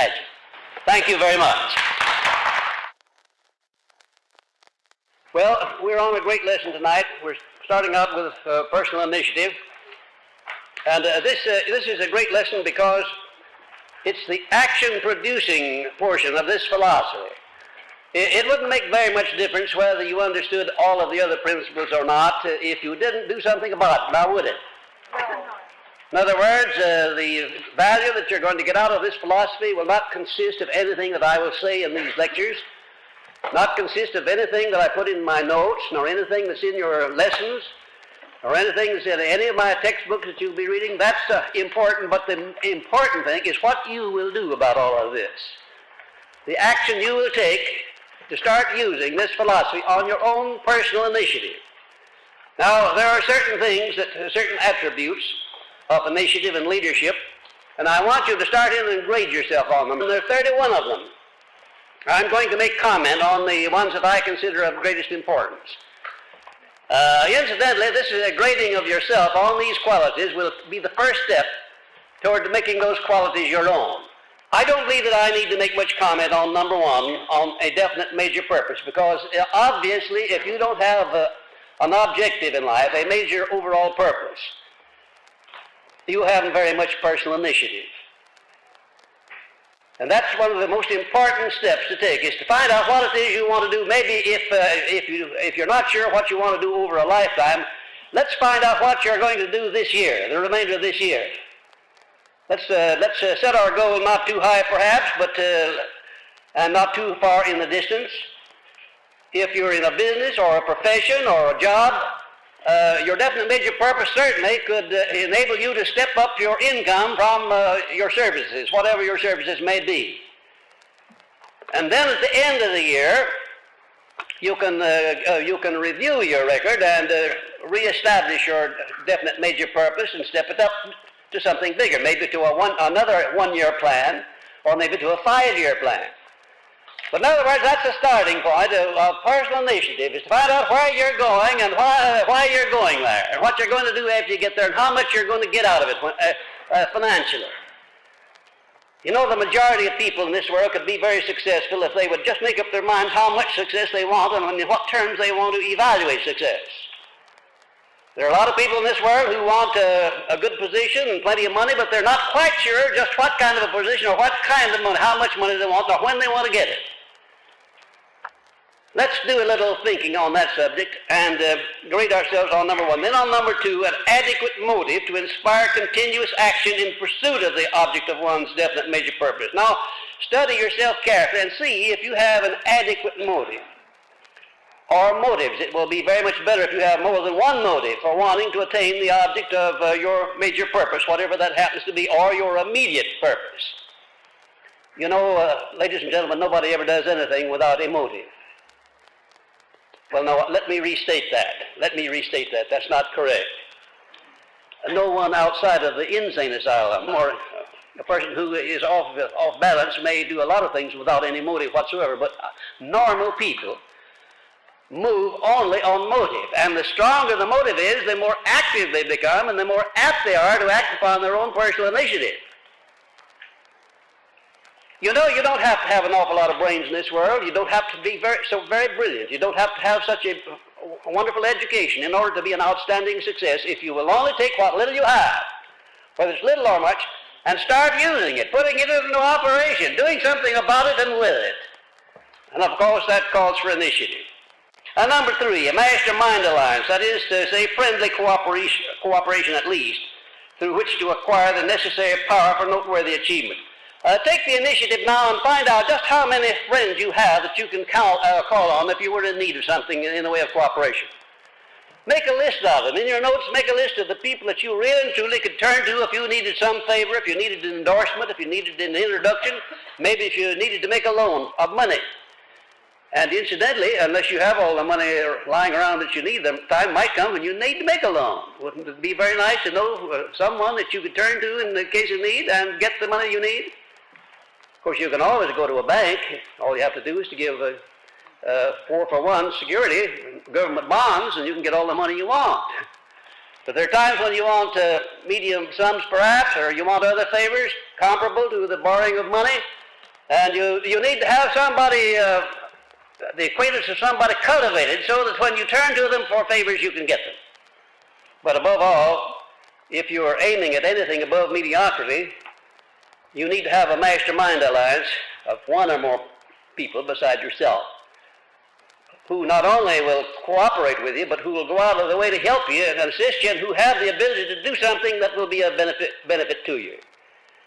imagine. Thank you very much. Well, we're on a great lesson tonight. We're starting out with personal initiative. And this is a great lesson because it's the action-producing portion of this philosophy. It wouldn't make very much difference whether you understood all of the other principles or not if you didn't do something about it, now would it? No. In other words, the value that you're going to get out of this philosophy will not consist of anything that I will say in these lectures, not consist of anything that I put in my notes, nor anything that's in your lessons, or anything that's in any of my textbooks that you'll be reading. That's important, but the important thing is what you will do about all of this. The action you will take to start using this philosophy on your own personal initiative. Now, there are certain things, certain attributes of initiative and leadership, and I want you to start in and grade yourself on them. And there are 31 of them. I'm going to make comment on the ones that I consider of greatest importance. Incidentally, this is a grading of yourself on these qualities will be the first step toward making those qualities your own. I don't believe that I need to make much comment on number one, on a definite major purpose, because obviously if you don't have an objective in life, a major overall purpose, you haven't very much personal initiative. And that's one of the most important steps to take, is to find out what it is you want to do. Maybe if you're not sure what you want to do over a lifetime, let's find out what you're going to do this year, the remainder of this year. Let's set our goal not too high perhaps, but and not too far in the distance. If you're in a business or a profession or a job, your definite major purpose certainly could enable you to step up your income from your services, whatever your services may be. And then at the end of the year, you can review your record and reestablish your definite major purpose and step it up to something bigger, maybe to another one-year plan, or maybe to a 5-year plan. But in other words, that's a starting point of personal initiative, is to find out where you're going and why you're going there, and what you're going to do after you get there, and how much you're going to get out of it financially. You know, the majority of people in this world could be very successful if they would just make up their minds how much success they want and in what terms they want to evaluate success. There are a lot of people in this world who want a good position and plenty of money, but they're not quite sure just what kind of a position or what kind of money, how much money they want, or when they want to get it. Let's do a little thinking on that subject and grade ourselves on number one. Then on number two, an adequate motive to inspire continuous action in pursuit of the object of one's definite major purpose. Now, study yourself carefully and see if you have an adequate motive or motives. It will be very much better if you have more than one motive for wanting to attain the object of your major purpose, whatever that happens to be, or your immediate purpose. You know, ladies and gentlemen, nobody ever does anything without a motive. Well, now, let me restate that. That's not correct. No one outside of the insane asylum or a person who is off balance may do a lot of things without any motive whatsoever, but normal people move only on motive. And the stronger the motive is, the more active they become and the more apt they are to act upon their own personal initiative. You know, you don't have to have an awful lot of brains in this world. You don't have to be very brilliant. You don't have to have such a wonderful education in order to be an outstanding success if you will only take what little you have, whether it's little or much, and start using it, putting it into operation, doing something about it and with it. And of course, that calls for initiative. And number three, a mastermind alliance, that is to say friendly cooperation at least, through which to acquire the necessary power for noteworthy achievement. Take the initiative now and find out just how many friends you have that you can call on if you were in need of something in the way of cooperation. Make a list of them. In your notes, make a list of the people that you really and truly could turn to if you needed some favor, if you needed an endorsement, if you needed an introduction, maybe if you needed to make a loan of money. And incidentally, unless you have all the money lying around that you need, the time might come when you need to make a loan. Wouldn't it be very nice to know someone that you could turn to in the case of need and get the money you need? Of course, you can always go to a bank. All you have to do is to give 4-for-1 security, government bonds, and you can get all the money you want. But there are times when you want medium sums perhaps, or you want other favors comparable to the borrowing of money, And you need to have somebody, the acquaintance of somebody cultivated so that when you turn to them for favors, you can get them. But above all, if you are aiming at anything above mediocrity, you need to have a mastermind alliance of one or more people beside yourself, who not only will cooperate with you, but who will go out of the way to help you and assist you, and who have the ability to do something that will be of benefit to you.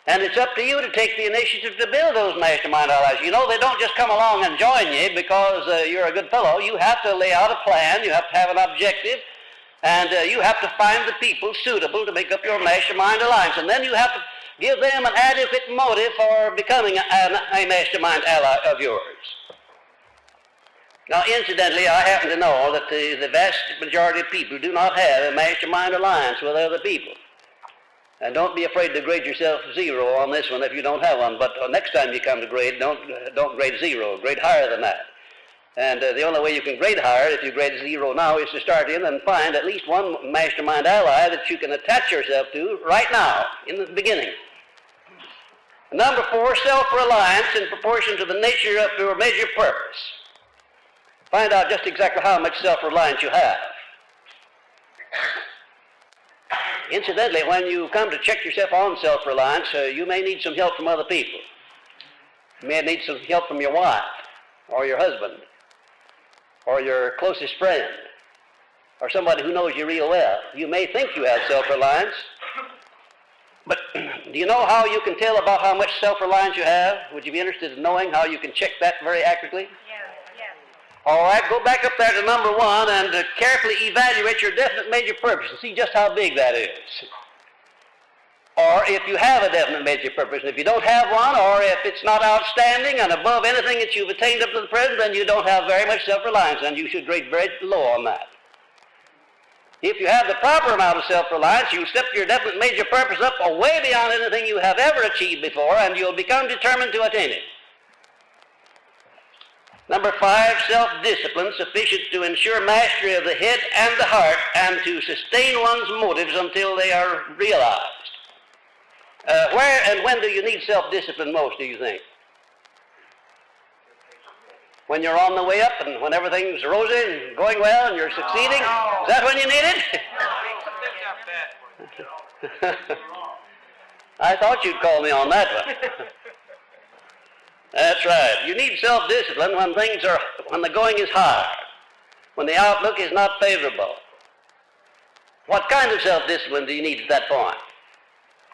And it's up to you to take the initiative to build those mastermind allies. You know, they don't just come along and join you because you're a good fellow. You have to lay out a plan, you have to have an objective, and you have to find the people suitable to make up your mastermind alliance. And then you have to give them an adequate motive for becoming a mastermind ally of yours. Now, incidentally, I happen to know that the vast majority of people do not have a mastermind alliance with other people. And don't be afraid to grade yourself 0 on this one if you don't have one. But next time you come to grade, don't grade 0. Grade higher than that. And the only way you can grade higher, if you grade 0 now, is to start in and find at least one mastermind ally that you can attach yourself to right now, in the beginning. Number 4, self-reliance in proportion to the nature of your major purpose. Find out just exactly how much self-reliance you have. Incidentally, when you come to check yourself on self-reliance, you may need some help from other people. You may need some help from your wife, or your husband, or your closest friend, or somebody who knows you real well. You may think you have self-reliance, but do you know how you can tell about how much self-reliance you have? Would you be interested in knowing how you can check that very accurately? All right, go back up there to number 1 and carefully evaluate your definite major purpose and see just how big that is. Or if you have a definite major purpose, and if you don't have one, or if it's not outstanding and above anything that you've attained up to the present, then you don't have very much self-reliance, and you should grade very low on that. If you have the proper amount of self-reliance, you'll step your definite major purpose up way beyond anything you have ever achieved before, and you'll become determined to attain it. Number 5, self-discipline sufficient to ensure mastery of the head and the heart and to sustain one's motives until they are realized. Where and when do you need self-discipline most, do you think? When you're on the way up and when everything's rosy and going well and you're succeeding? Is that when you need it? I thought you'd call me on that one. That's right. You need self-discipline when the going is hard, when the outlook is not favorable. What kind of self-discipline do you need at that point?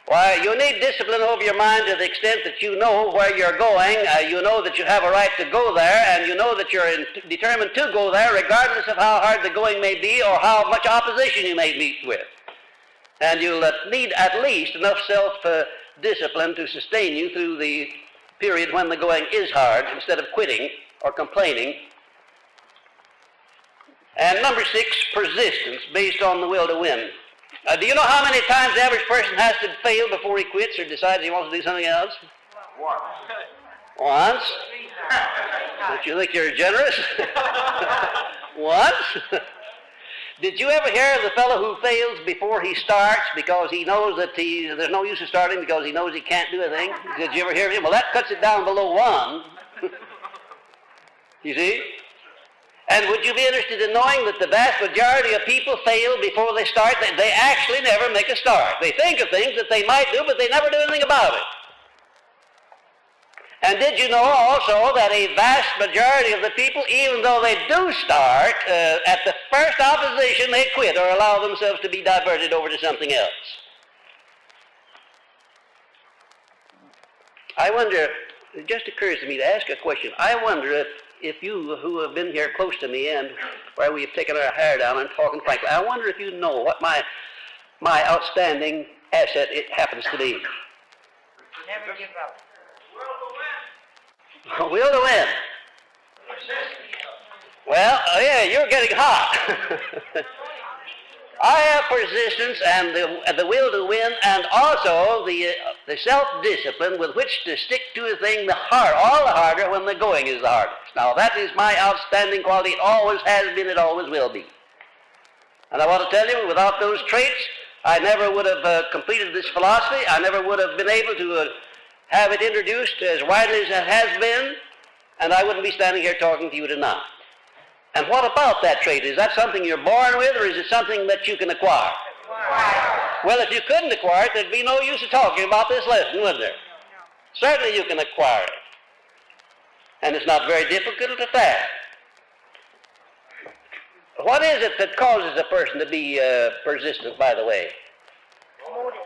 Why, you need discipline over your mind to the extent that you know where you're going, you know that you have a right to go there, and you know that you're determined to go there regardless of how hard the going may be or how much opposition you may meet with. And you'll need at least enough self-discipline to sustain you through the period when the going is hard, instead of quitting or complaining. And number 6, persistence based on the will to win. Do you know how many times the average person has to fail before he quits or decides he wants to do something else? Once. Don't you think you're generous? Once. Did you ever hear of the fellow who fails before he starts because he knows that there's no use of starting because he knows he can't do a thing? Did you ever hear of him? Well, that cuts it down below 1. You see? And would you be interested in knowing that the vast majority of people fail before they start? They actually never make a start. They think of things that they might do, but they never do anything about it. And did you know also that a vast majority of the people, even though they do start, at the first opposition they quit or allow themselves to be diverted over to something else? I wonder, it just occurs to me to ask a question. I wonder if you who have been here close to me and where we've taken our hair down and talking frankly, I wonder if you know what my outstanding asset it happens to be. Never give up. Will to win. Well, yeah, you're getting hot. I have persistence and the will to win, and also the self-discipline with which to stick to a thing all the harder when the going is the hardest. Now, that is my outstanding quality. It always has been, it always will be. And I want to tell you, without those traits, I never would have completed this philosophy. I never would have been able to have it introduced as widely as it has been, and I wouldn't be standing here talking to you tonight. And what about that trait? Is that something you're born with, or is it something that you can acquire? Well, if you couldn't acquire it, there'd be no use of talking about this lesson, would there? Certainly you can acquire it. And it's not very difficult at that. What is it that causes a person to be persistent, by the way? Motive.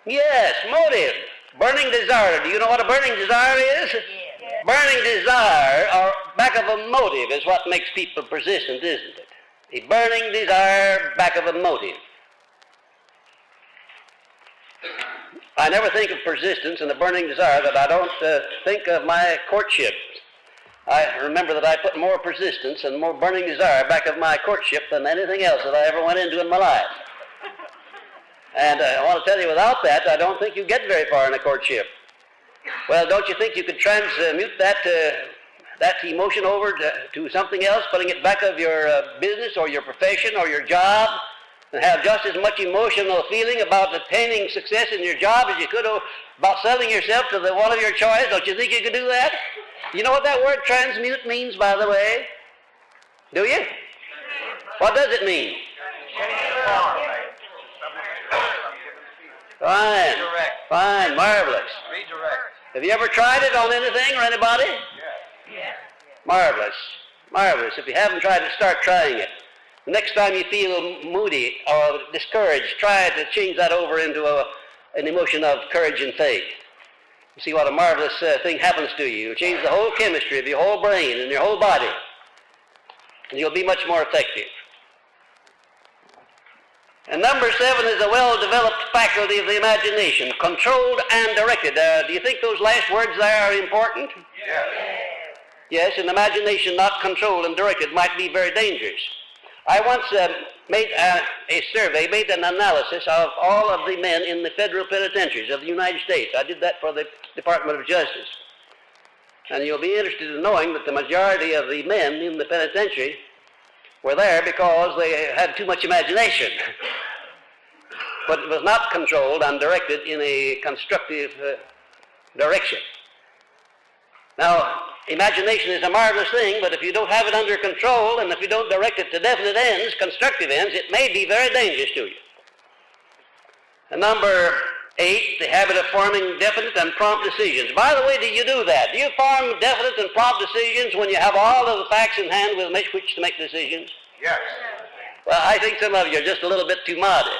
Yes, motive. Burning desire. Do you know what a burning desire is? Yes. Burning desire, or back of a motive, is what makes people persistent, isn't it? A burning desire back of a motive. I never think of persistence and a burning desire that I don't think of my courtship. I remember that I put more persistence and more burning desire back of my courtship than anything else that I ever went into in my life. And I want to tell you, without that, I don't think you get very far in a courtship. Well, don't you think you could transmute that emotion over to something else, putting it back of your business or your profession or your job, and have just as much emotional feeling about attaining success in your job as you could about selling yourself to the one of your choice? Don't you think you could do that? You know what that word transmute means, by the way? Do you? What does it mean? Fine. Fine. Marvelous. Redirect. Have you ever tried it on anything or anybody? Yes. Marvelous. Marvelous. If you haven't tried it, start trying it. The next time you feel moody or discouraged, try to change that over into an emotion of courage and faith. You see what a marvelous thing happens to you. You'll change the whole chemistry of your whole brain and your whole body. And you'll be much more effective. And number 7 is a well-developed faculty of the imagination, controlled and directed. Do you think those last words there are important? Yes. Yes, an imagination not controlled and directed might be very dangerous. I once made a survey, made an analysis of all of the men in the federal penitentiaries of the United States. I did that for the Department of Justice. And you'll be interested in knowing that the majority of the men in the penitentiary were there because they had too much imagination. But it was not controlled and directed in a constructive direction. Now, imagination is a marvelous thing, but if you don't have it under control and if you don't direct it to definite ends, constructive ends, it may be very dangerous to you. And number 8, the habit of forming definite and prompt decisions. By the way, do you do that? Do you form definite and prompt decisions when you have all of the facts in hand with which to make decisions? Yes. Well, I think some of you are just a little bit too modest.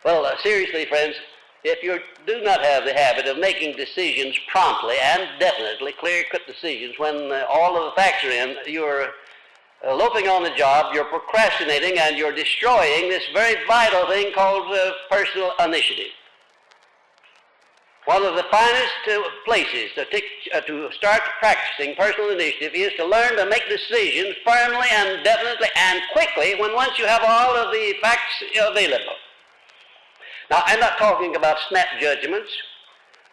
Well, seriously, friends, if you do not have the habit of making decisions promptly and definitely, clear-cut decisions when all of the facts are in, you're loafing on the job, you're procrastinating, and you're destroying this very vital thing called personal initiative. One of the finest places to start practicing personal initiative is to learn to make decisions firmly and definitely and quickly once you have all of the facts available. Now, I'm not talking about snap judgments.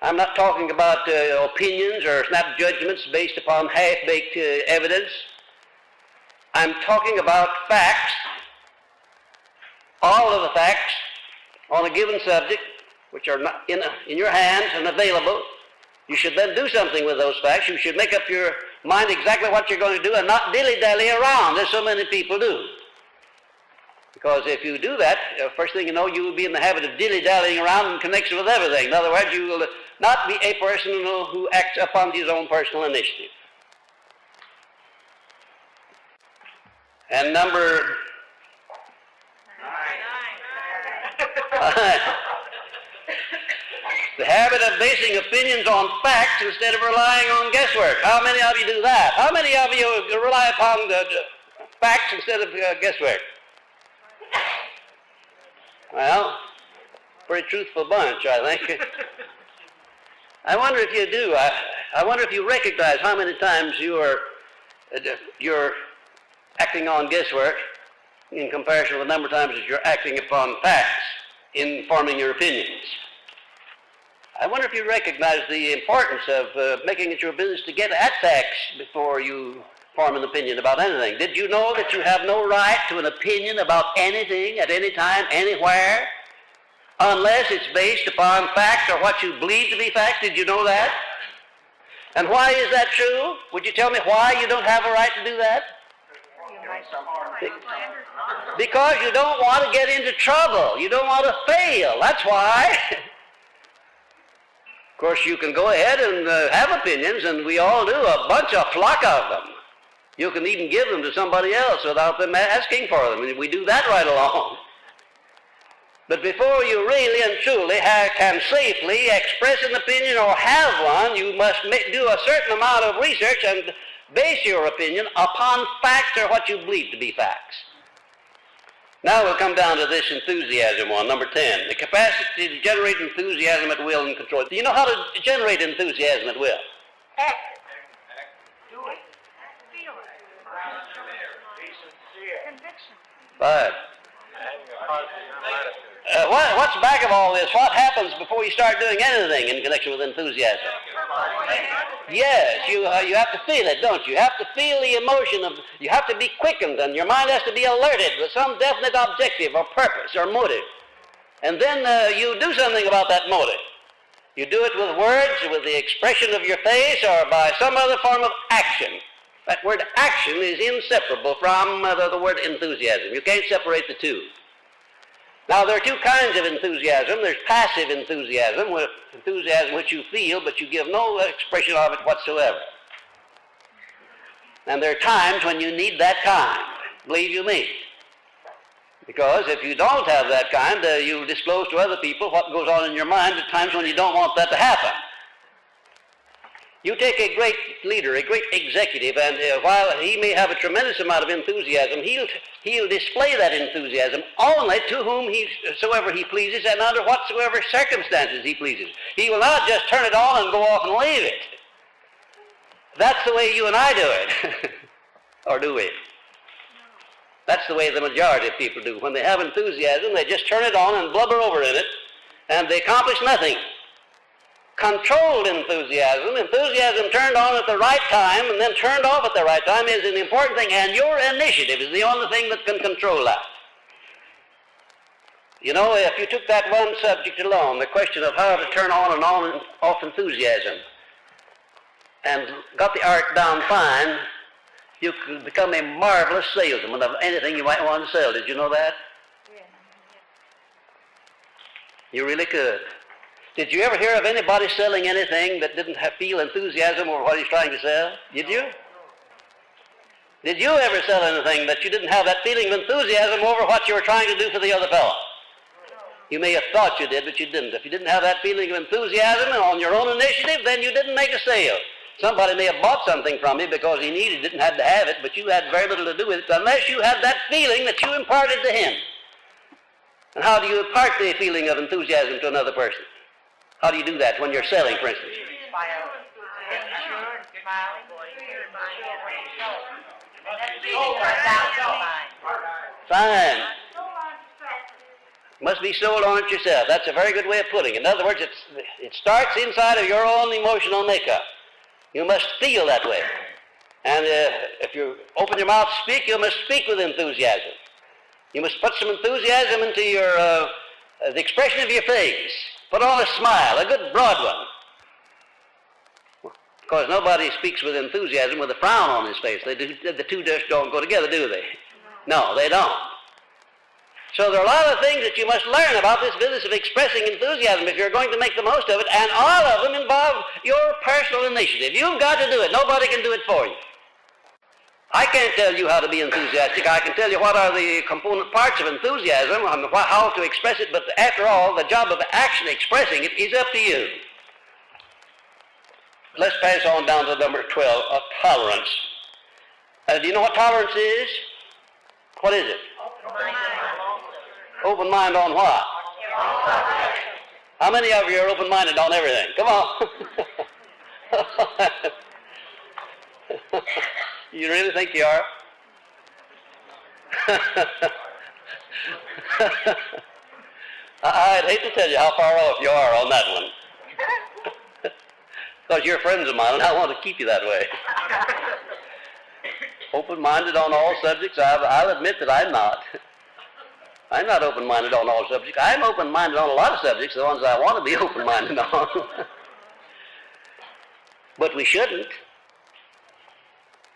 I'm not talking about opinions or snap judgments based upon half-baked evidence. I'm talking about facts, all of the facts on a given subject, which are not in your hands and available. You should then do something with those facts. You should make up your mind exactly what you're going to do and not dilly-dally around, as so many people do. Because if you do that, first thing you know, you will be in the habit of dilly-dallying around in connection with everything. In other words, you will not be a person who acts upon his own personal initiative. And number 9. The habit of basing opinions on facts instead of relying on guesswork. How many of you do that? How many of you rely upon the facts instead of guesswork? Well, pretty truthful bunch, I think. I wonder if you do. I wonder if you recognize how many times you're acting on guesswork in comparison with the number of times that you're acting upon facts in forming your opinions. I wonder if you recognize the importance of making it your business to get at facts before you form an opinion about anything. Did you know that you have no right to an opinion about anything at any time, anywhere? unless it's based upon facts or what you believe to be facts. Did you know that? And why is that true? Would you tell me why you don't have a right to do that? Because you don't want to get into trouble. You don't want to fail. That's why. Of course, you can go ahead and have opinions, and we all do, a flock of them. You can even give them to somebody else without them asking for them, and we do that right along. But before you really and truly can safely express an opinion or have one, you must do a certain amount of research and base your opinion upon facts or what you believe to be facts. Now we'll come down to this enthusiasm one, number 10. The capacity to generate enthusiasm at will and control. Do you know how to generate enthusiasm at will? Act. Do it. Feel it. Be sincere. Conviction. Right. What's back of all this? What happens before you start doing anything in connection with enthusiasm? Yes, you have to feel it, don't you? You have to feel the emotion of, you have to be quickened, and your mind has to be alerted with some definite objective or purpose or motive. And then you do something about that motive. You do it with words, with the expression of your face, or by some other form of action. That word action is inseparable from the word enthusiasm. You can't separate the two. Now, there are two kinds of enthusiasm. There's passive enthusiasm, enthusiasm which you feel, but you give no expression of it whatsoever. And there are times when you need that kind, believe you me. Because if you don't have that kind, you disclose to other people what goes on in your mind at times when you don't want that to happen. You take a great leader, a great executive, and while he may have a tremendous amount of enthusiasm, he'll display that enthusiasm only to whomsoever he pleases and under whatsoever circumstances he pleases. He will not just turn it on and go off and leave it. That's the way you and I do it. Or do we? That's the way the majority of people do. When they have enthusiasm, they just turn it on and blubber over in it, and they accomplish nothing. Controlled enthusiasm, enthusiasm turned on at the right time and then turned off at the right time, is an important thing, and your initiative is the only thing that can control that. You know, if you took that one subject alone, the question of how to turn on and off enthusiasm, and got the art down fine, you could become a marvelous salesman of anything you might want to sell. Did you know that? Yeah. You really could. Did you ever hear of anybody selling anything that didn't feel enthusiasm over what he's trying to sell? Did you? Did you ever sell anything that you didn't have that feeling of enthusiasm over what you were trying to do for the other fellow? You may have thought you did, but you didn't. If you didn't have that feeling of enthusiasm on your own initiative, then you didn't make a sale. Somebody may have bought something from you because he needed it and had to have it, but you had very little to do with it unless you had that feeling that you imparted to him. And how do you impart the feeling of enthusiasm to another person? How do you do that when you're selling, for instance? By being sure and smiling. Fine. Must be sold on it yourself. That's a very good way of putting it. In other words, it starts inside of your own emotional makeup. You must feel that way. And if you open your mouth to speak, you must speak with enthusiasm. You must put some enthusiasm into your the expression of your face. Put on a smile, a good broad one. Because nobody speaks with enthusiasm with a frown on his face. The two just don't go together, do they? No, they don't. So there are a lot of things that you must learn about this business of expressing enthusiasm if you're going to make the most of it, and all of them involve your personal initiative. You've got to do it. Nobody can do it for you. I can't tell you how to be enthusiastic. I can tell you what are the component parts of enthusiasm and how to express it, but after all, the job of actually expressing it is up to you. Let's pass on down to number 12, tolerance. Do you know what tolerance is? What is it? Open mind on what? How many of you are open-minded on everything? Come on. You really think you are? I'd hate to tell you how far off you are on that one. Because you're friends of mine and I want to keep you that way. Open-minded on all subjects, I'll admit that I'm not. I'm not open-minded on all subjects. I'm open-minded on a lot of subjects, the ones I want to be open-minded on. But we shouldn't.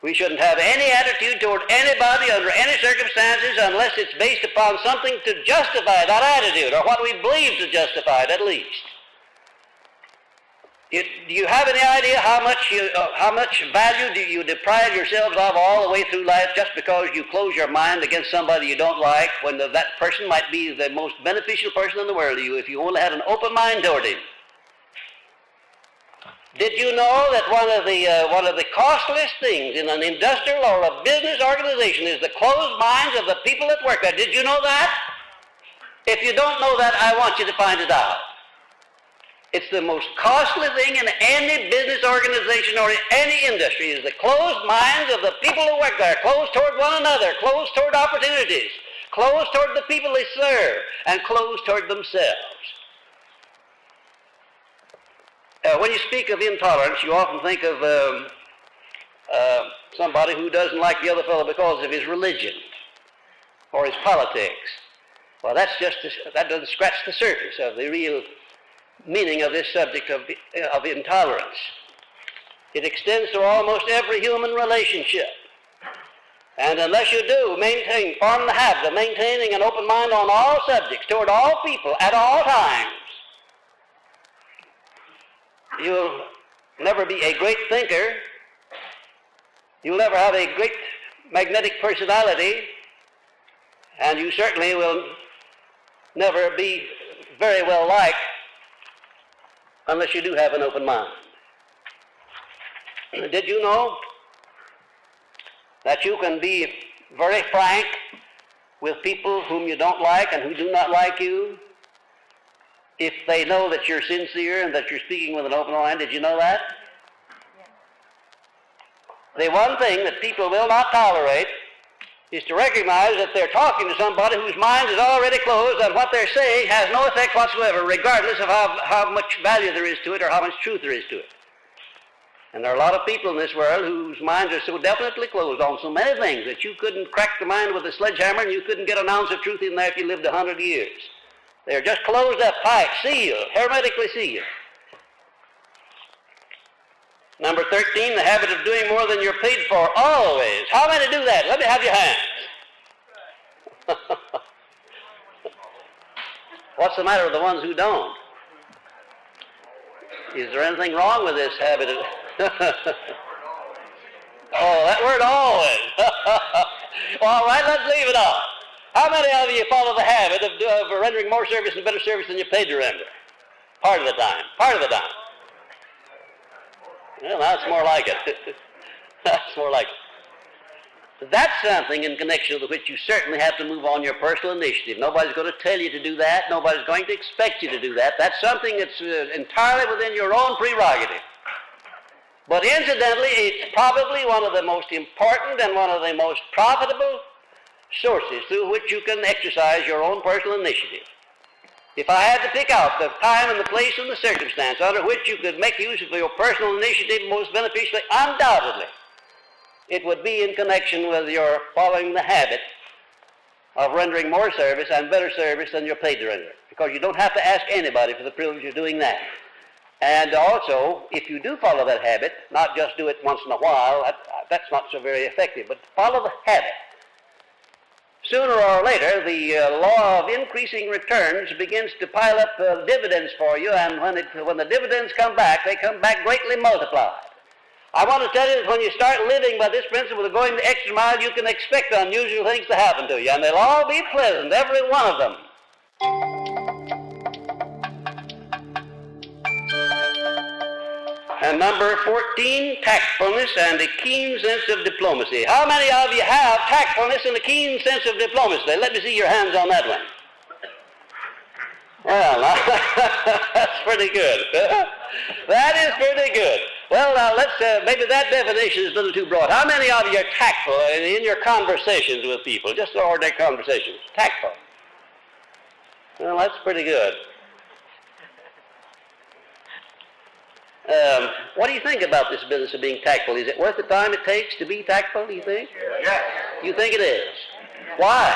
We shouldn't have any attitude toward anybody under any circumstances unless it's based upon something to justify that attitude, or what we believe to justify it at least. Do you have any idea how much value do you deprive yourselves of all the way through life just because you close your mind against somebody you don't like, when that person might be the most beneficial person in the world to you if you only had an open mind toward him? Did you know that one of the costliest things in an industrial or a business organization is the closed minds of the people that work there? Did you know that? If you don't know that, I want you to find it out. It's the most costly thing in any business organization or in any industry is the closed minds of the people who work there, closed toward one another, closed toward opportunities, closed toward the people they serve, and closed toward themselves. When you speak of intolerance, you often think of somebody who doesn't like the other fellow because of his religion or his politics. Well, that doesn't scratch the surface of the real meaning of this subject of intolerance. It extends to almost every human relationship. And unless you do form the habit of maintaining an open mind on all subjects, toward all people, at all times, you'll never be a great thinker. You'll never have a great magnetic personality, and you certainly will never be very well liked unless you do have an open mind. Did you know that you can be very frank with people whom you don't like and who do not like you if they know that you're sincere and that you're speaking with an open mind? Did you know that? The one thing that people will not tolerate is to recognize that they're talking to somebody whose mind is already closed and what they're saying has no effect whatsoever, regardless of how much value there is to it or how much truth there is to it. And there are a lot of people in this world whose minds are so definitely closed on so many things that you couldn't crack the mind with a sledgehammer and you couldn't get an ounce of truth in there if you lived 100 years. They're just closed up tight, sealed, hermetically sealed. Number 13, the habit of doing more than you're paid for, always. How many do that? Let me have your hands. What's the matter with the ones who don't? Is there anything wrong with this habit? Oh, that word always. Well, all right, let's leave it off. How many of you follow the habit of rendering more service and better service than you're paid to render? Part of the time. Part of the time. Well, that's more like it. That's more like it. That's something in connection with which you certainly have to move on your personal initiative. Nobody's going to tell you to do that. Nobody's going to expect you to do that. That's something that's entirely within your own prerogative. But incidentally, it's probably one of the most important and one of the most profitable sources through which you can exercise your own personal initiative. If I had to pick out the time and the place and the circumstance under which you could make use of your personal initiative most beneficially, undoubtedly, it would be in connection with your following the habit of rendering more service and better service than you're paid to render, because you don't have to ask anybody for the privilege of doing that. And also, if you do follow that habit, not just do it once in a while, that's not so very effective, but follow the habit. Sooner or later, the law of increasing returns begins to pile up dividends for you, and when the dividends come back, they come back greatly multiplied. I want to tell you that when you start living by this principle of going the extra mile, you can expect unusual things to happen to you, and they'll all be pleasant, every one of them. And number 14, tactfulness and a keen sense of diplomacy. How many of you have tactfulness and a keen sense of diplomacy? Let me see your hands on that one. Well, that's pretty good. That is pretty good. Well, now let's, maybe that definition is a little too broad. How many of you are tactful in your conversations with people? Just ordinary conversations. Tactful. Well, that's pretty good. What do you think about this business of being tactful? Is it worth the time it takes to be tactful, do you think? Yes. You think it is? Why?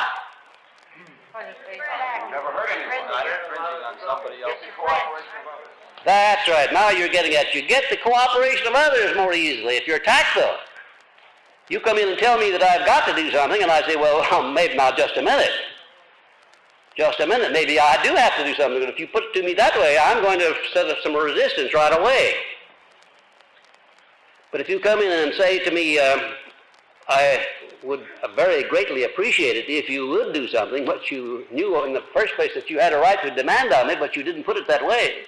Somebody else. Get the cooperation of others. That's right. Now you're getting at it. You get the cooperation of others more easily if you're tactful. You come in and tell me that I've got to do something, and I say, well, maybe now just a minute. Just a minute. Maybe I do have to do something, but if you put it to me that way, I'm going to set up some resistance right away. But if you come in and say to me, I would very greatly appreciate it if you would do something, what you knew in the first place that you had a right to demand of me, but you didn't put it that way.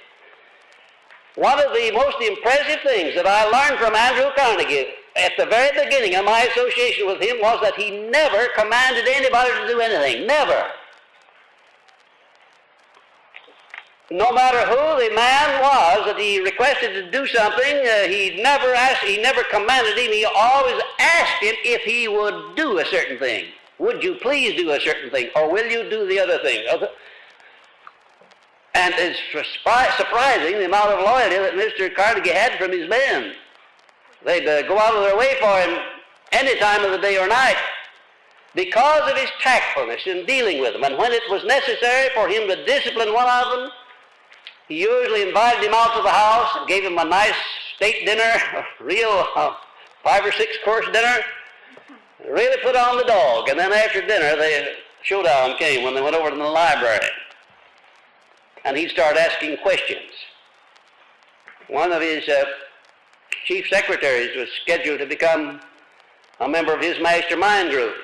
One of the most impressive things that I learned from Andrew Carnegie at the very beginning of my association with him was that he never commanded anybody to do anything. Never. No matter who the man was that he requested to do something, he never commanded him. He always asked him if he would do a certain thing. Would you please do a certain thing, or will you do the other thing? And it's surprising the amount of loyalty that Mr. Carnegie had from his men. They'd go out of their way for him any time of the day or night because of his tactfulness in dealing with them. And when it was necessary for him to discipline one of them, he usually invited him out to the house and gave him a nice state dinner, a real 5 or 6 course dinner, really put on the dog. And then after dinner, the showdown came when they went over to the library. And he'd start asking questions. One of his chief secretaries was scheduled to become a member of his mastermind group.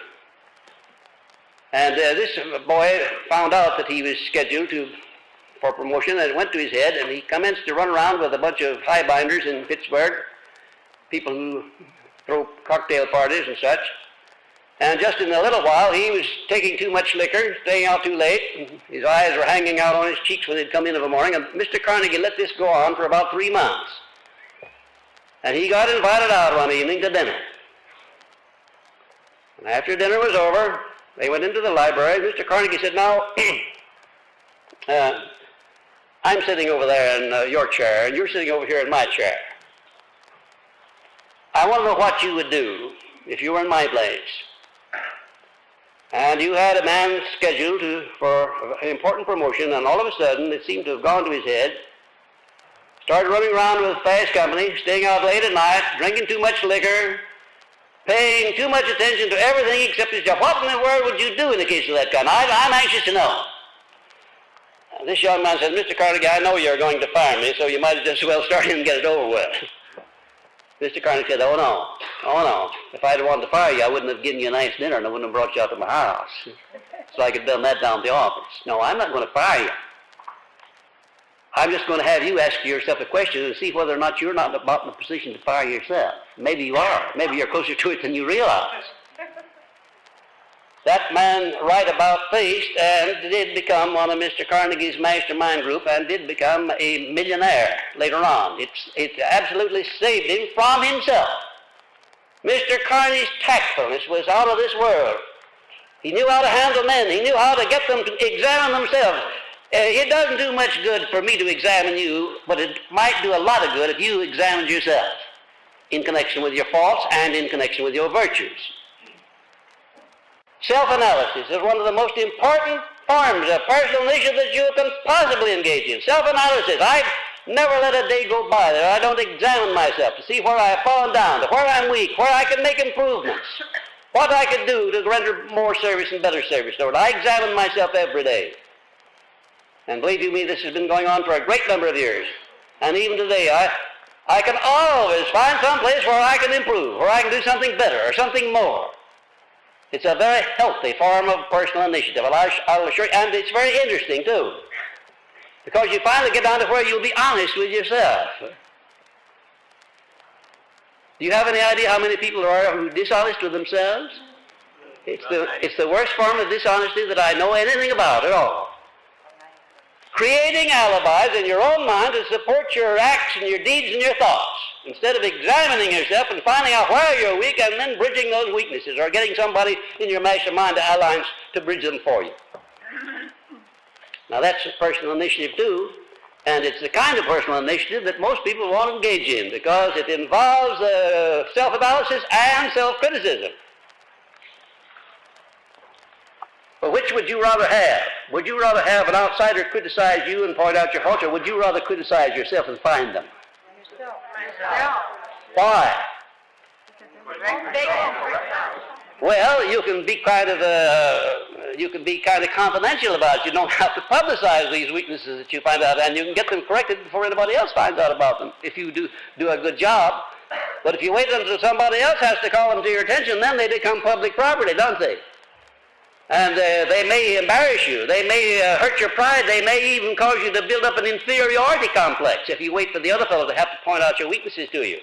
And this boy found out that he was scheduled for promotion, and it went to his head, and he commenced to run around with a bunch of highbinders in Pittsburgh, people who throw cocktail parties and such. And just in a little while, he was taking too much liquor, staying out too late, and his eyes were hanging out on his cheeks when they'd come in of a morning, and Mr. Carnegie let this go on for about 3 months. And he got invited out one evening to dinner. And after dinner was over, they went into the library. Mr. Carnegie said, now, I'm sitting over there in your chair, and you're sitting over here in my chair. I want to know what you would do if you were in my place. And you had a man scheduled for an important promotion, and all of a sudden it seemed to have gone to his head, started running around with fast company, staying out late at night, drinking too much liquor, paying too much attention to everything except his job. What in the world would you do in a case of that kind? I'm anxious to know. This young man said, Mr. Carnegie, I know you're going to fire me, so you might just as well start in and get it over with. Mr. Carnegie said, oh no. If I'd wanted to fire you, I wouldn't have given you a nice dinner and I wouldn't have brought you out to my house. So I could have done that down at the office. No, I'm not going to fire you. I'm just going to have you ask yourself a question and see whether or not you're not about in a position to fire yourself. Maybe you are. Maybe you're closer to it than you realize. That man right about faced and did become one of Mr. Carnegie's mastermind group and did become a millionaire later on. It absolutely saved him from himself. Mr. Carnegie's tactfulness was out of this world. He knew how to handle men. He knew how to get them to examine themselves. It doesn't do much good for me to examine you, but it might do a lot of good if you examined yourself in connection with your faults and in connection with your virtues. Self-analysis is one of the most important forms of personal initiative that you can possibly engage in. Self-analysis. I never let a day go by that I don't examine myself to see where I have fallen down, to where I'm weak, where I can make improvements, what I can do to render more service and better service. Lord, I examine myself every day. And believe you me, this has been going on for a great number of years. And even today, I can always find some place where I can improve, where I can do something better or something more. It's a very healthy form of personal initiative, I'll assure you, and it's very interesting too, because you finally get down to where you'll be honest with yourself. Do you have any idea how many people there are who are dishonest with themselves? It's the worst form of dishonesty that I know anything about at all. Creating alibis in your own mind to support your acts and your deeds and your thoughts, instead of examining yourself and finding out where you're weak and then bridging those weaknesses, or getting somebody in your mastermind alliance to bridge them for you. Now that's personal initiative too, and it's the kind of personal initiative that most people won't engage in because it involves self-analysis and self-criticism. Well, which would you rather have? Would you rather have an outsider criticize you and point out your faults, or would you rather criticize yourself and find them? Myself. Why? Big Well, you can be kind of confidential about it. You don't have to publicize these weaknesses that you find out, and you can get them corrected before anybody else finds out about them if you do a good job. But if you wait until somebody else has to call them to your attention, then they become public property, don't they? And they may embarrass you. They may hurt your pride. They may even cause you to build up an inferiority complex if you wait for the other fellow to have to point out your weaknesses to you.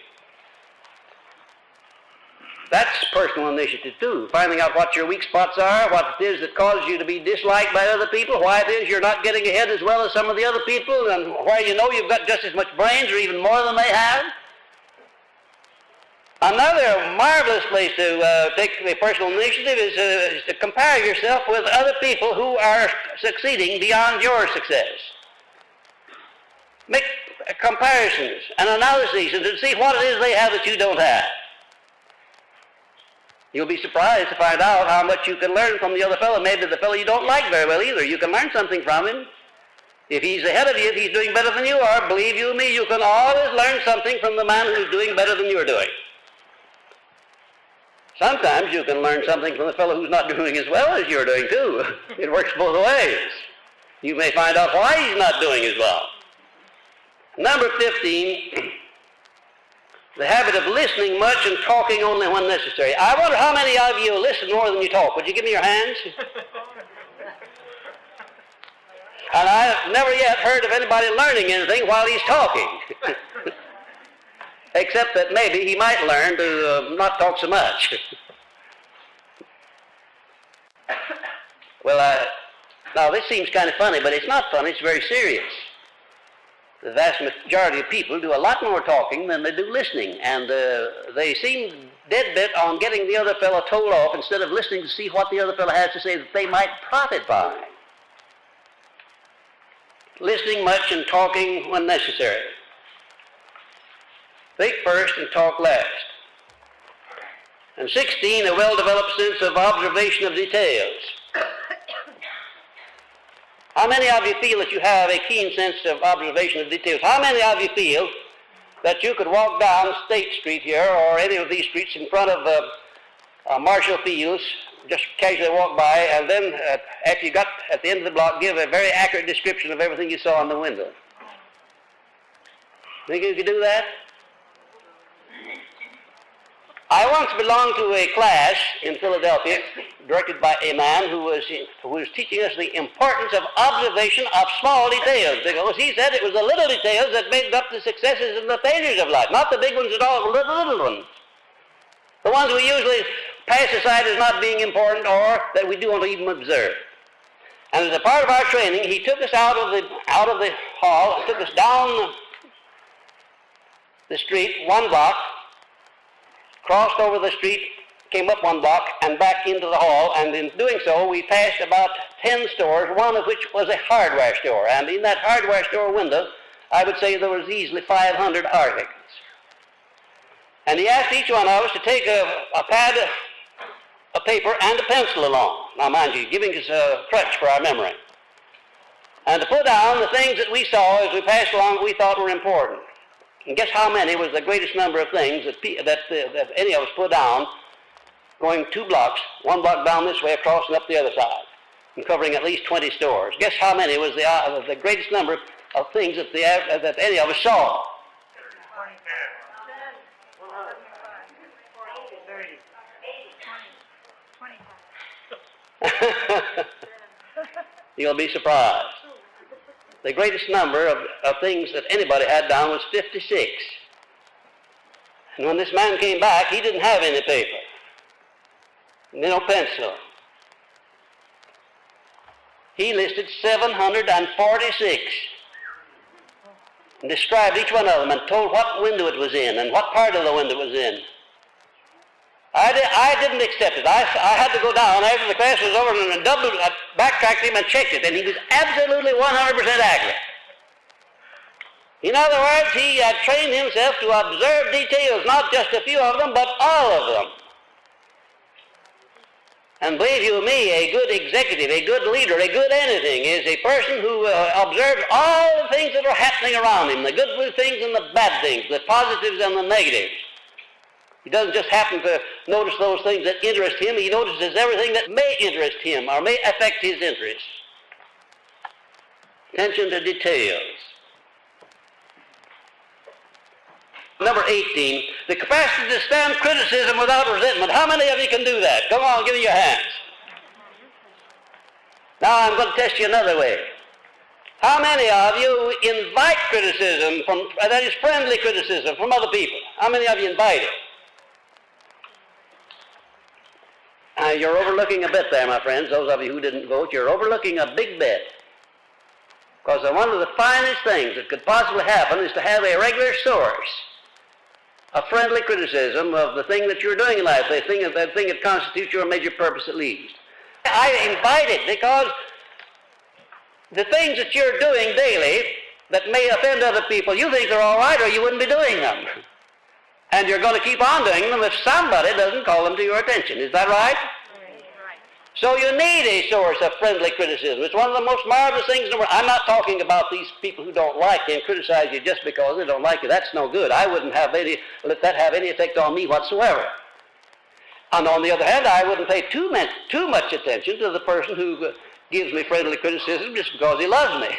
That's personal initiative too, finding out what your weak spots are, what it is that causes you to be disliked by other people, why it is you're not getting ahead as well as some of the other people, and why you know you've got just as much brains or even more than they have. Another marvelous place to take the personal initiative is to compare yourself with other people who are succeeding beyond your success. Make comparisons and analyses and to see what it is they have that you don't have. You'll be surprised to find out how much you can learn from the other fellow. Maybe the fellow you don't like very well either. You can learn something from him. If he's ahead of you, if he's doing better than you are, believe you me, you can always learn something from the man who's doing better than you're doing. Sometimes you can learn something from the fellow who's not doing as well as you're doing too. It works both ways. You may find out why he's not doing as well. Number 15, the habit of listening much and talking only when necessary. I wonder how many of you listen more than you talk. Would you give me your hands? And I've never yet heard of anybody learning anything while he's talking. Except that maybe he might learn to not talk so much. Well, now this seems kind of funny, but it's not funny, it's very serious. The vast majority of people do a lot more talking than they do listening, and they seem dead bent on getting the other fellow told off instead of listening to see what the other fellow has to say that they might profit by. Listening much and talking when necessary. Think first and talk last. And 16, a well-developed sense of observation of details. How many of you feel that you have a keen sense of observation of details? How many of you feel that you could walk down State Street here or any of these streets in front of Marshall Fields, just casually walk by, and then after you got at the end of the block, give a very accurate description of everything you saw in the window? Think you could do that? I once belonged to a class in Philadelphia directed by a man who was teaching us the importance of observation of small details, because he said it was the little details that made up the successes and the failures of life, not the big ones at all, but the little ones. The ones we usually pass aside as not being important or that we don't even observe. And as a part of our training, he took us out of the hall, took us down the street 1 block, crossed over the street, came up 1 block, and back into the hall, and in doing so, we passed about 10 stores, one of which was a hardware store. And in that hardware store window, I would say there was easily 500 articles. And he asked each one of us to take a pad, a paper, and a pencil along. Now, mind you, giving us a crutch for our memory. And to put down the things that we saw as we passed along that we thought were important. And guess how many was the greatest number of things that any of us put down, going 2 blocks, 1 block down this way, across and up the other side, and covering at least 20 stores. Guess how many was the greatest number of things that any of us saw? 30. You'll be surprised. The greatest number of things that anybody had down was 56. And when this man came back, he didn't have any paper, no pencil. He listed 746 and described each one of them and told what window it was in and what part of the window it was in. I didn't accept it. I had to go down after the class was over and backtracked him and checked it, and he was absolutely 100% accurate. In other words, he had trained himself to observe details, not just a few of them, but all of them. And believe you me, a good executive, a good leader, a good anything is a person who observes all the things that are happening around him, the good things and the bad things, the positives and the negatives. He doesn't just happen to notice those things that interest him. He notices everything that may interest him or may affect his interests. Attention to details. Number 18, the capacity to stand criticism without resentment. How many of you can do that? Come on, give me your hands. Now I'm going to test you another way. How many of you invite criticism, that is friendly criticism from other people? How many of you invite it? You're overlooking a bit there, my friends. Those of you who didn't vote, you're overlooking a big bit. Because one of the finest things that could possibly happen is to have a regular source of friendly criticism of the thing that you're doing in life, that thing that constitutes your major purpose at least. I invite it because the things that you're doing daily that may offend other people, you think they're all right or you wouldn't be doing them. And you're going to keep on doing them if somebody doesn't call them to your attention. Is that right? So you need a source of friendly criticism. It's one of the most marvelous things in the world. I'm not talking about these people who don't like you and criticize you just because they don't like you. That's no good. I wouldn't let that have any effect on me whatsoever. And on the other hand, I wouldn't pay too much attention to the person who gives me friendly criticism just because he loves me.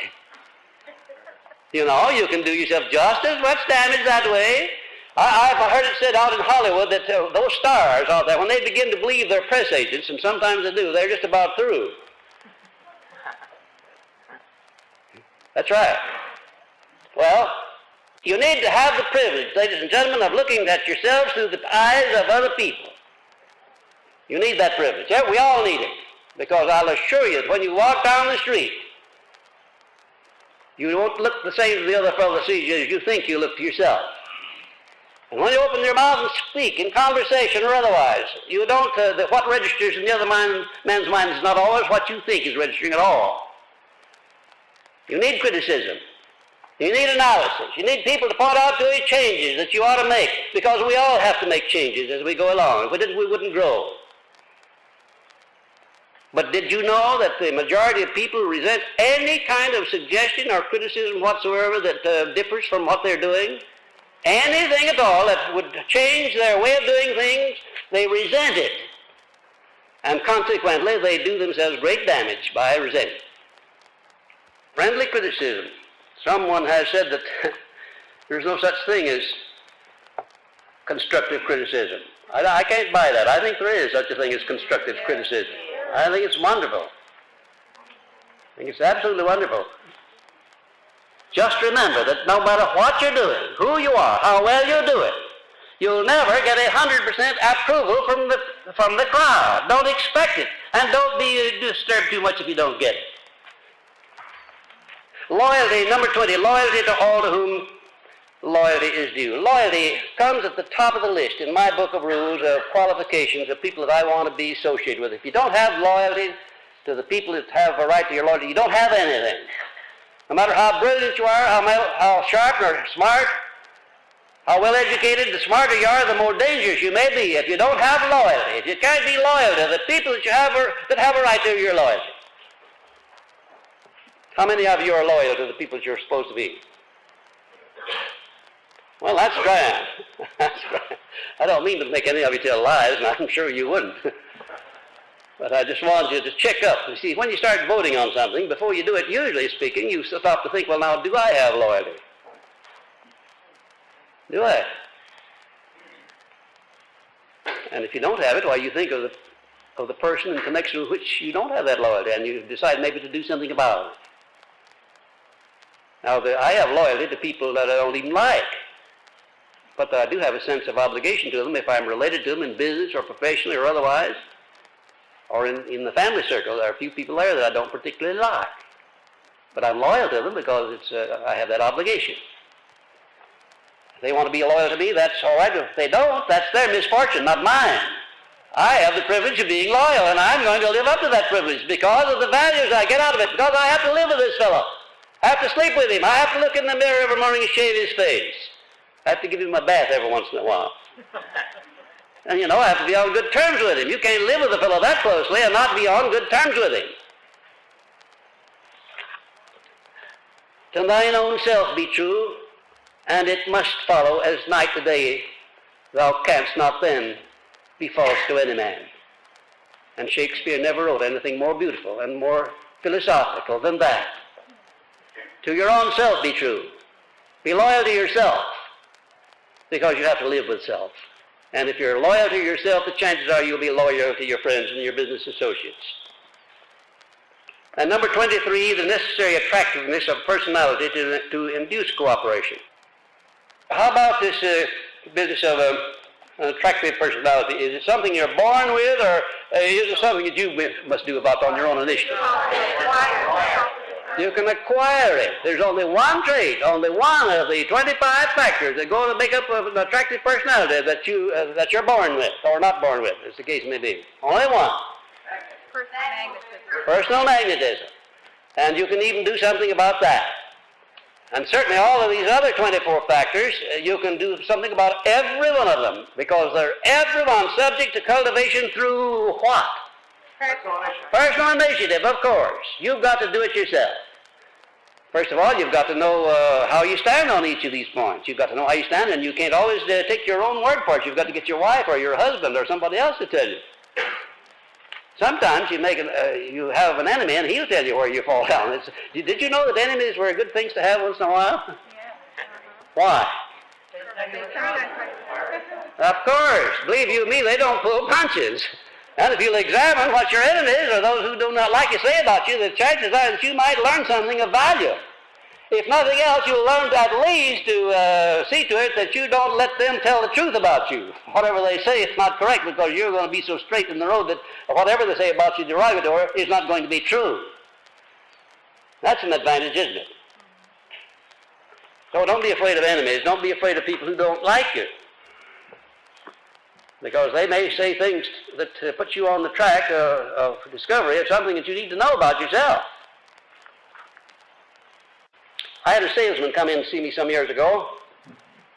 You know, you can do yourself just as much damage that way. I've heard it said out in Hollywood that those stars out there, when they begin to believe their press agents, and sometimes they do, they're just about through. That's right. Well, you need to have the privilege, ladies and gentlemen, of looking at yourselves through the eyes of other people. You need that privilege. Yeah, we all need it. Because I'll assure you that when you walk down the street, you won't look the same to the other fellow that sees you as you think you look to yourself. And when you open your mouth and speak in conversation or otherwise, you don't, what registers in the other man's mind is not always what you think is registering at all. You need criticism. You need analysis. You need people to point out to you changes that you ought to make, because we all have to make changes as we go along. If we didn't, we wouldn't grow. But did you know that the majority of people resent any kind of suggestion or criticism whatsoever that differs from what they're doing? Anything at all that would change their way of doing things, they resent it. And consequently, they do themselves great damage by resenting. Friendly criticism. Someone has said that there's no such thing as constructive criticism. I can't buy that. I think there is such a thing as constructive criticism. I think it's wonderful. I think it's absolutely wonderful. Just remember that no matter what you're doing, who you are, how well you do it, you'll never get 100% approval from the crowd. Don't expect it. And don't be disturbed too much if you don't get it. Loyalty, number 20, loyalty to all to whom loyalty is due. Loyalty comes at the top of the list in my book of rules of qualifications of people that I want to be associated with. If you don't have loyalty to the people that have a right to your loyalty, you don't have anything. No matter how brilliant you are, how sharp or smart, how well educated, the smarter you are, the more dangerous you may be if you don't have loyalty. If you can't be loyal to the people that have a right to your loyalty. How many of you are loyal to the people that you're supposed to be? Well, that's grand. That's grand. I don't mean to make any of you tell lies, and I'm sure you wouldn't. But I just wanted you to check up. You see, when you start voting on something, before you do it, usually speaking, you stop to think, well, now, do I have loyalty? Do I? And if you don't have it, why, you think of the person in connection with which you don't have that loyalty, and you decide maybe to do something about it. Now, I have loyalty to people that I don't even like. But I do have a sense of obligation to them if I'm related to them in business or professionally or otherwise. Or in the family circle, there are a few people there that I don't particularly like. But I'm loyal to them because I have that obligation. If they want to be loyal to me, that's all right. If they don't, that's their misfortune, not mine. I have the privilege of being loyal, and I'm going to live up to that privilege because of the values I get out of it, because I have to live with this fellow. I have to sleep with him. I have to look in the mirror every morning and shave his face. I have to give him a bath every once in a while. And you know, I have to be on good terms with him. You can't live with a fellow that closely and not be on good terms with him. To thine own self be true, and it must follow as night to day. Thou canst not then be false to any man. And Shakespeare never wrote anything more beautiful and more philosophical than that. To your own self be true. Be loyal to yourself, because you have to live with self. And if you're loyal to yourself, the chances are you'll be loyal to your friends and your business associates. And number 23, the necessary attractiveness of personality to induce cooperation. How about this business of an attractive personality? Is it something you're born with, or is it something that you must do about on your own initiative? You can acquire it. There's only one trait, only one of the 25 factors that go to make up an attractive personality that you're born with, or not born with, as the case may be. Only one. Personal magnetism. And you can even do something about that. And certainly all of these other 24 factors, you can do something about every one of them, because they're everyone subject to cultivation through what? Personal initiative, of course. You've got to do it yourself. First of all, you've got to know how you stand on each of these points. You've got to know how you stand, and you can't always take your own word for it. You've got to get your wife or your husband or somebody else to tell you. Sometimes you have an enemy, and he'll tell you where you fall down. Did you know that enemies were good things to have once in a while? Yeah. Why? Of course. Believe you me, they don't pull punches. And if you'll examine what your enemies or those who do not like you say about you, the chances are that you might learn something of value. If nothing else, you'll learn at least to see to it that you don't let them tell the truth about you. Whatever they say, it's not correct, because you're going to be so straight in the road that whatever they say about you derogatory is not going to be true. That's an advantage, isn't it? So don't be afraid of enemies. Don't be afraid of people who don't like you, because they may say things that put you on the track of discovery of something that you need to know about yourself. I had a salesman come in to see me some years ago,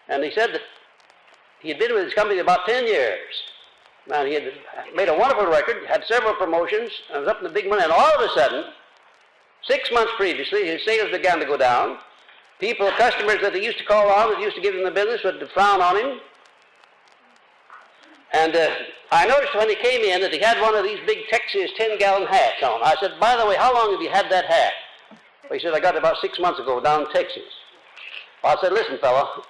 and he said that he had been with his company about 10 years. Now, he had made a wonderful record, had several promotions, and was up in the big money, and all of a sudden, 6 months previously, his sales began to go down. Customers that he used to call on, that used to give him the business, would frown on him. And I noticed when he came in that he had one of these big Texas 10-gallon hats on. I said, by the way, how long have you had that hat? Well, he said, I got it about 6 months ago down in Texas. Well, I said, listen, fella,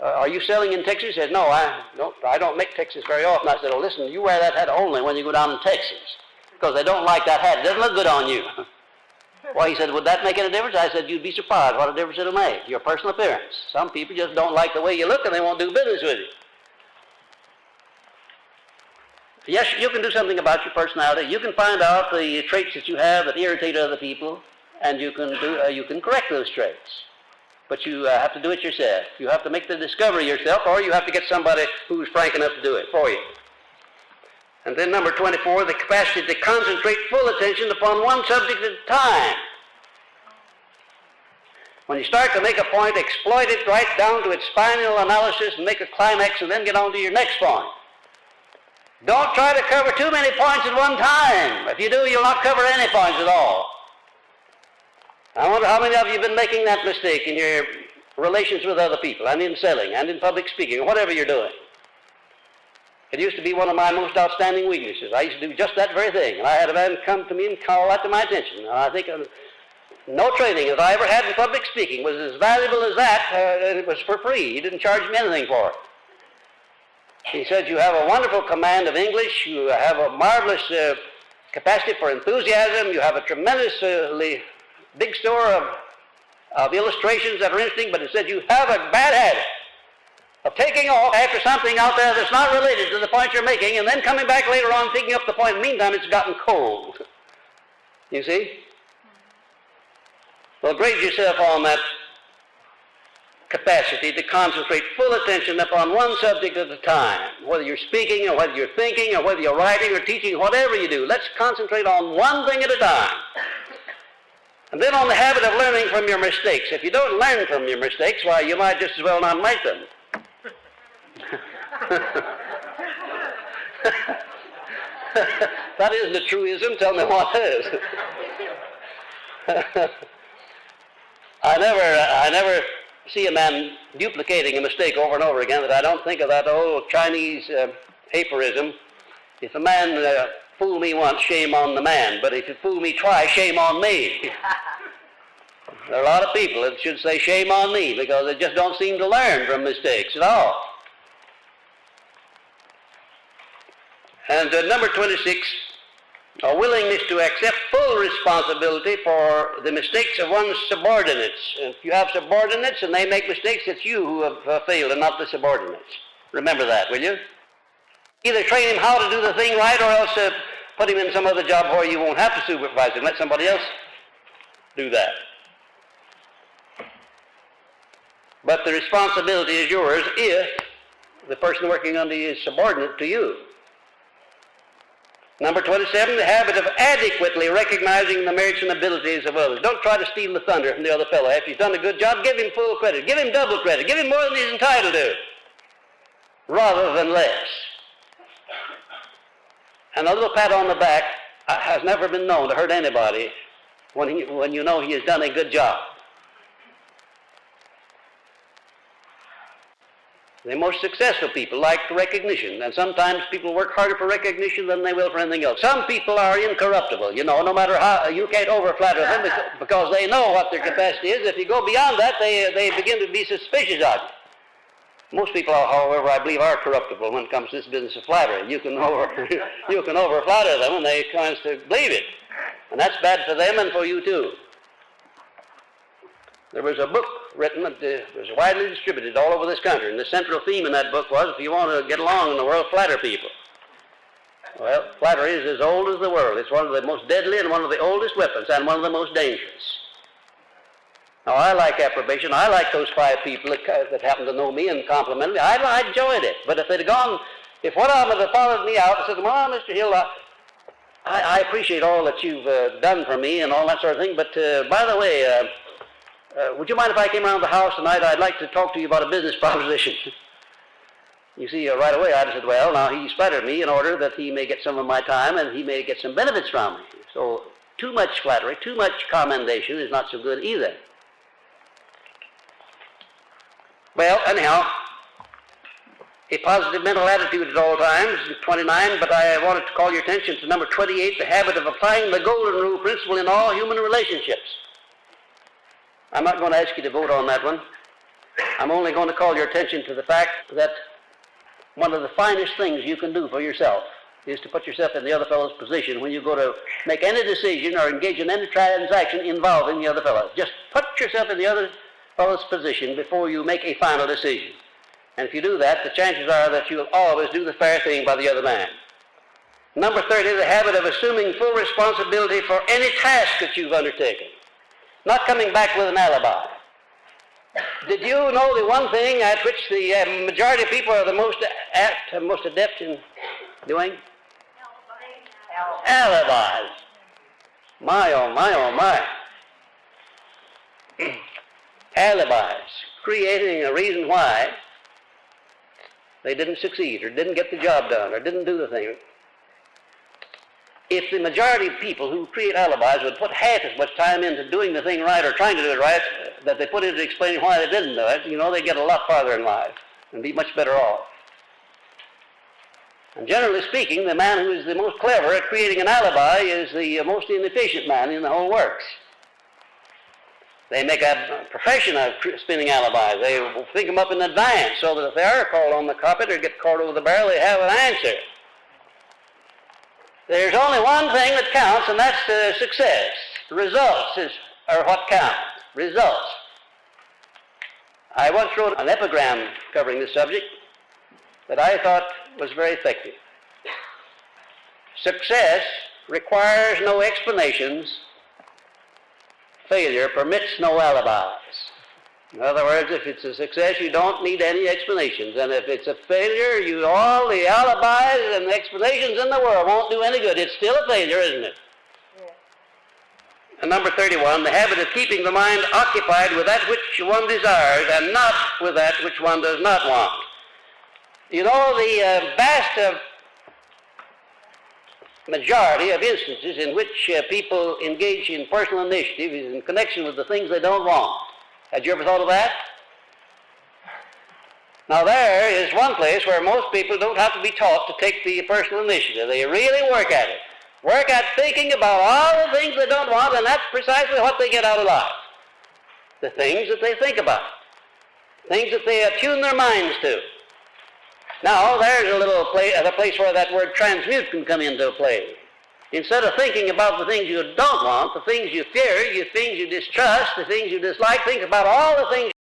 are you selling in Texas? He said, no, I don't make Texas very often. I said, well, listen, you wear that hat only when you go down in Texas, because they don't like that hat. It doesn't look good on you. Well, he said, would that make any difference? I said, you'd be surprised what a difference it'll make, your personal appearance. Some people just don't like the way you look, and they won't do business with you. Yes, you can do something about your personality. You can find out the traits that you have that irritate other people, and you can correct those traits. But you have to do it yourself. You have to make the discovery yourself, or you have to get somebody who's frank enough to do it for you. And then number 24, the capacity to concentrate full attention upon one subject at a time. When you start to make a point, exploit it right down to its final analysis and make a climax, and then get on to your next point. Don't try to cover too many points at one time. If you do, you'll not cover any points at all. I wonder how many of you have been making that mistake in your relations with other people, and in selling, and in public speaking, or whatever you're doing. It used to be one of my most outstanding weaknesses. I used to do just that very thing, and I had a man come to me and call that to my attention. And I think no training that I ever had in public speaking was as valuable as that, and it was for free. He didn't charge me anything for it. He said, you have a wonderful command of English, you have a marvelous capacity for enthusiasm, you have a tremendously big store of illustrations that are interesting, but he said, you have a bad habit of taking off after something out there that's not related to the point you're making, and then coming back later on picking up the point. Meantime, it's gotten cold. You see? Well, grade yourself on that capacity to concentrate full attention upon one subject at a time. Whether you're speaking, or whether you're thinking, or whether you're writing or teaching, whatever you do, let's concentrate on one thing at a time. And then on the habit of learning from your mistakes. If you don't learn from your mistakes, why, you might just as well not make them. That isn't a truism. Tell me what is. I never see a man duplicating a mistake over and over again that I don't think of that old Chinese aphorism. If a man fool me once, shame on the man. But if you fool me twice, shame on me. There are a lot of people that should say shame on me because they just don't seem to learn from mistakes at all. And number 26, a willingness to accept full responsibility for the mistakes of one's subordinates. If you have subordinates and they make mistakes, it's you who have failed and not the subordinates. Remember that, will you? Either train him how to do the thing right or else put him in some other job where you won't have to supervise him. Let somebody else do that. But the responsibility is yours if the person working under you is subordinate to you. Number 27, the habit of adequately recognizing the merits and abilities of others. Don't try to steal the thunder from the other fellow. If he's done a good job, give him full credit. Give him double credit. Give him more than he's entitled to, rather than less. And a little pat on the back has never been known to hurt anybody when you know he has done a good job. The most successful people like recognition, and sometimes people work harder for recognition than they will for anything else. Some people are incorruptible, no matter how, you can't over-flatter them because they know what their capacity is. If you go beyond that, they begin to be suspicious of you. Most people, however, I believe are corruptible when it comes to this business of flattery. You can over-flatter them and they kind of believe it. And that's bad for them and for you too. There was a book written that was widely distributed all over this country, and the central theme in that book was, if you want to get along in the world, flatter people. Well, flattery is as old as the world. It's one of the most deadly and one of the oldest weapons, and one of the most dangerous. Now, I like approbation. I like those 5 people that happen to know me and compliment me. I enjoyed it. But if they'd have gone, if one of them had followed me out and said, well, Mr. Hill, I appreciate all that you've done for me and all that sort of thing, but by the way, would you mind if I came around the house tonight? I'd like to talk to you about a business proposition. You see, right away I'd have said, well, now he's flattered me in order that he may get some of my time and he may get some benefits from me. So too much flattery, too much commendation is not so good either. Well, anyhow, a positive mental attitude at all times, 29, but I wanted to call your attention to number 28, the habit of applying the golden rule principle in all human relationships. I'm not going to ask you to vote on that one. I'm only going to call your attention to the fact that one of the finest things you can do for yourself is to put yourself in the other fellow's position when you go to make any decision or engage in any transaction involving the other fellow. Just put yourself in the other fellow's position before you make a final decision. And if you do that, the chances are that you'll always do the fair thing by the other man. Number 30, the habit of assuming full responsibility for any task that you've undertaken. Not coming back with an alibi. Did you know the one thing at which the majority of people are the most adept in doing? Alibis. My, oh my, oh my. Alibis. Creating a reason why they didn't succeed or didn't get the job done or didn't do the thing. If the majority of people who create alibis would put half as much time into doing the thing right or trying to do it right that they put into explaining why they didn't do it, they'd get a lot farther in life and be much better off. And generally speaking, the man who is the most clever at creating an alibi is the most inefficient man in the whole works. They make a profession of spinning alibis. They think them up in advance so that if they are called on the carpet or get called over the barrel, they have an answer. There's only one thing that counts, and that's success. Results are what count. Results. I once wrote an epigram covering this subject that I thought was very effective. Success requires no explanations. Failure permits no alibis. In other words, if it's a success, you don't need any explanations. And if it's a failure, all the alibis and explanations in the world won't do any good. It's still a failure, isn't it? Yeah. And number 31, the habit of keeping the mind occupied with that which one desires and not with that which one does not want. The vast majority of instances in which people engage in personal initiative is in connection with the things they don't want. Had you ever thought of that? Now there is one place where most people don't have to be taught to take the personal initiative. They really work at it. Work at thinking about all the things they don't want, and that's precisely what they get out of life. The things that they think about. Things that they attune their minds to. Now, there's a place where that word transmute can come into play. Instead of thinking about the things you don't want, the things you fear, the things you distrust, the things you dislike, think about all the things